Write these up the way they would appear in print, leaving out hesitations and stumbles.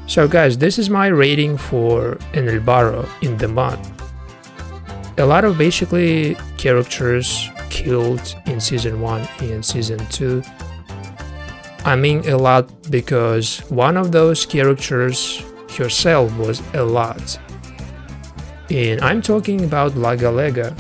So guys, this is my rating for El Barro in the mod. A lot of basically characters killed in season 1 and season 2. I mean a lot because one of those characters herself was a lot. And I'm talking about La Galega.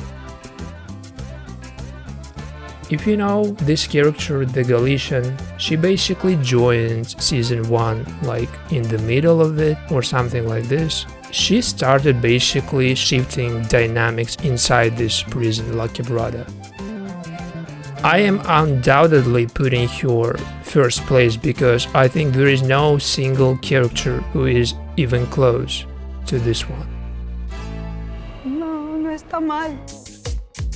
If you know this character, the Galician, she basically joined season 1 like in the middle of it or something like this. She started basically shifting dynamics inside this prison, La Quebrada. I am undoubtedly putting her first place because I think there is no single character who is even close to this one. No está mal.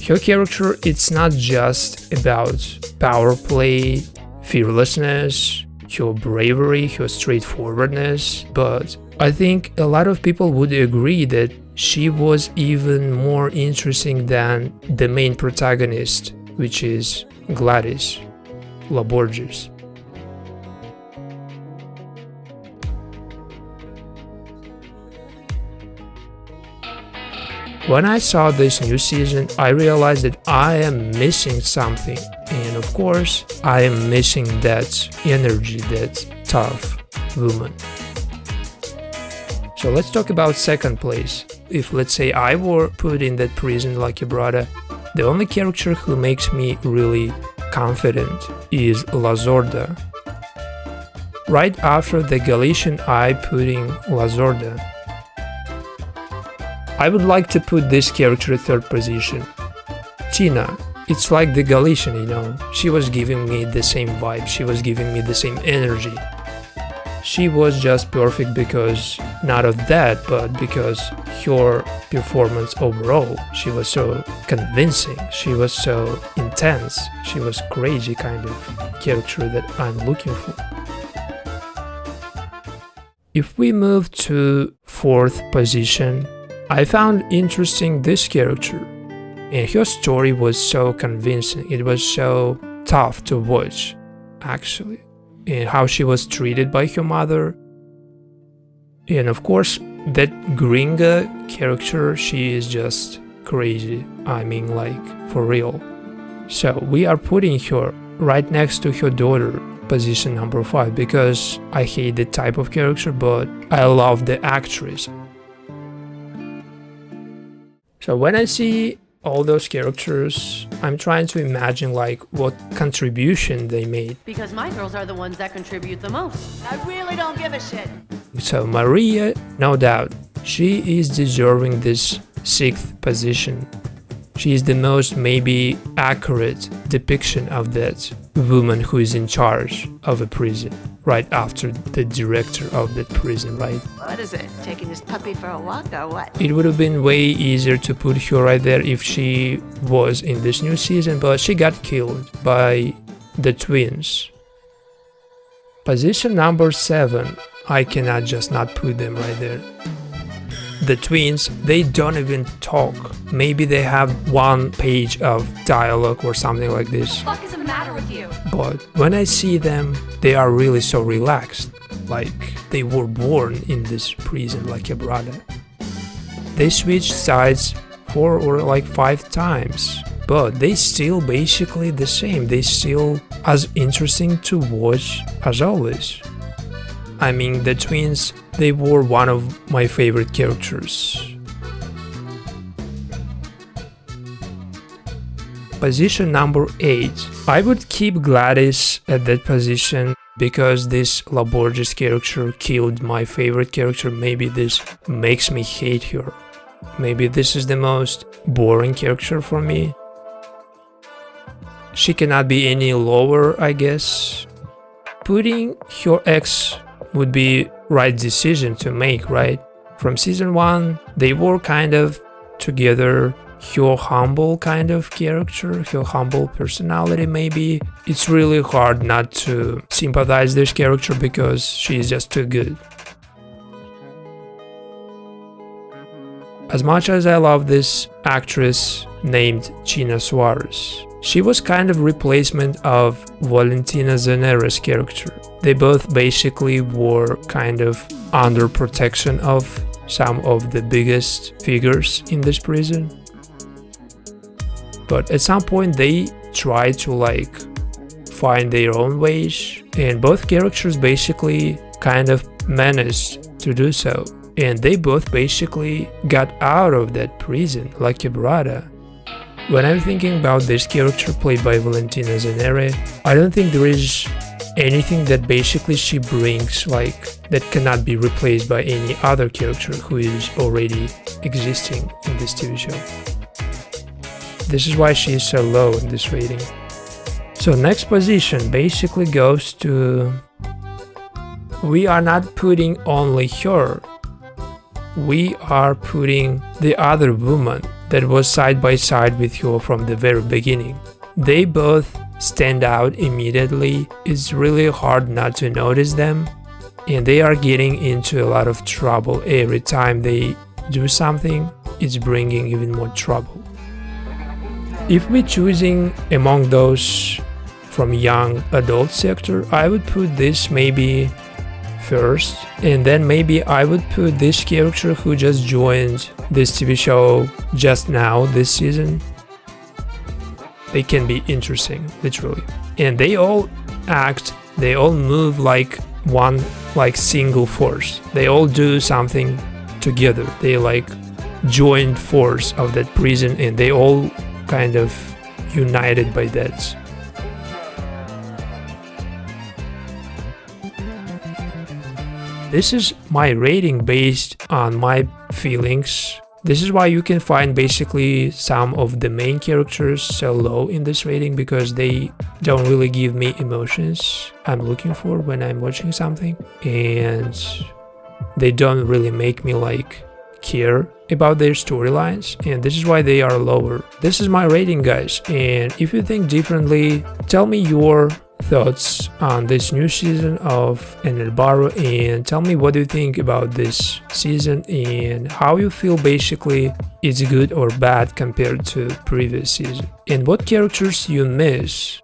Her character, it's not just about power play, fearlessness, her bravery, her straightforwardness, but I think a lot of people would agree that she was even more interesting than the main protagonist, which is Gladys Laborges. When I saw this new season, I realized that I am missing something, and of course, I am missing that energy, that tough woman. So let's talk about second place. If let's say I were put in that prison like Quebrada, the only character who makes me really confident is La Zorda. Right after the Galician, I put in La Zorda. I would like to put this character in third position. Tina, it's like the Galician, you know, she was giving me the same vibe, she was giving me the same energy. She was just perfect because, not of that, but because her performance overall, she was so convincing, she was so intense, she was crazy kind of character that I'm looking for. If we move to fourth position, I found interesting this character, and her story was so convincing, it was so tough to watch, actually, and how she was treated by her mother. And of course, that Gringa character, she is just crazy, I mean like, for real. So we are putting her right next to her daughter, position number 5, because I hate the type of character, but I love the actress. So when I see all those characters, I'm trying to imagine like what contribution they made. Because my girls are the ones that contribute the most. I really don't give a shit. So Maria, no doubt, she is deserving this 6th position. She is the most maybe accurate depiction of that woman who is in charge of a prison, right after the director of that prison, right? What is it? Taking this puppy for a walk or what? It would have been way easier to put her right there if she was in this new season, but she got killed by the twins. Position number 7, I cannot just not put them right there. The twins, they don't even talk. Maybe they have 1 page of dialogue or something like this. What the fuck is the matter with you? But when I see them, they are really so relaxed. Like they were born in this prison like Quebrada. They switched sides 4 or like 5 times. But they still basically the same. They still as interesting to watch as always. I mean, the twins, they were one of my favorite characters. Position number 8. I would keep Gladys at that position because this Laborges character killed my favorite character. Maybe this makes me hate her. Maybe this is the most boring character for me. She cannot be any lower, I guess. Putting her ex would be right decision to make, right? From season 1, they were kind of together. Her humble kind of character, her humble personality maybe. It's really hard not to sympathize this character because she is just too good. As much as I love this actress named China Suarez, She was kind of replacement of Valentina Zanera's character. They both basically were kind of under protection of some of the biggest figures in this prison. But at some point they tried to like find their own ways, and both characters basically kind of managed to do so. And they both basically got out of that prison like a brother. When I'm thinking about this character played by Valentina Zanera, I don't think there is anything that basically she brings like that cannot be replaced by any other character who is already existing in this TV show. This is why she is so low in this rating. So next position basically goes to... We are not putting only her. We are putting the other woman that was side by side with her from the very beginning. They both stand out immediately. It's really hard not to notice them, and they are getting into a lot of trouble every time they do something. It's bringing even more trouble. If we're choosing among those from young adult sector, I would put this maybe first, and then maybe I would put this character who just joined this TV show just now this season. They can be interesting, literally, and they all act, they all move like one, like single force. They all do something together. They like joined force of that prison, and they all kind of united by that. This is my rating based on my feelings. This is why you can find basically some of the main characters so low in this rating, because they don't really give me emotions I'm looking for when I'm watching something, and they don't really make me like care about their storylines, and this is why they are lower. This is my rating, guys, and if you think differently, tell me your thoughts on this new season of Barro, and tell me what do you think about this season and how you feel basically it's good or bad compared to previous season, and what characters you miss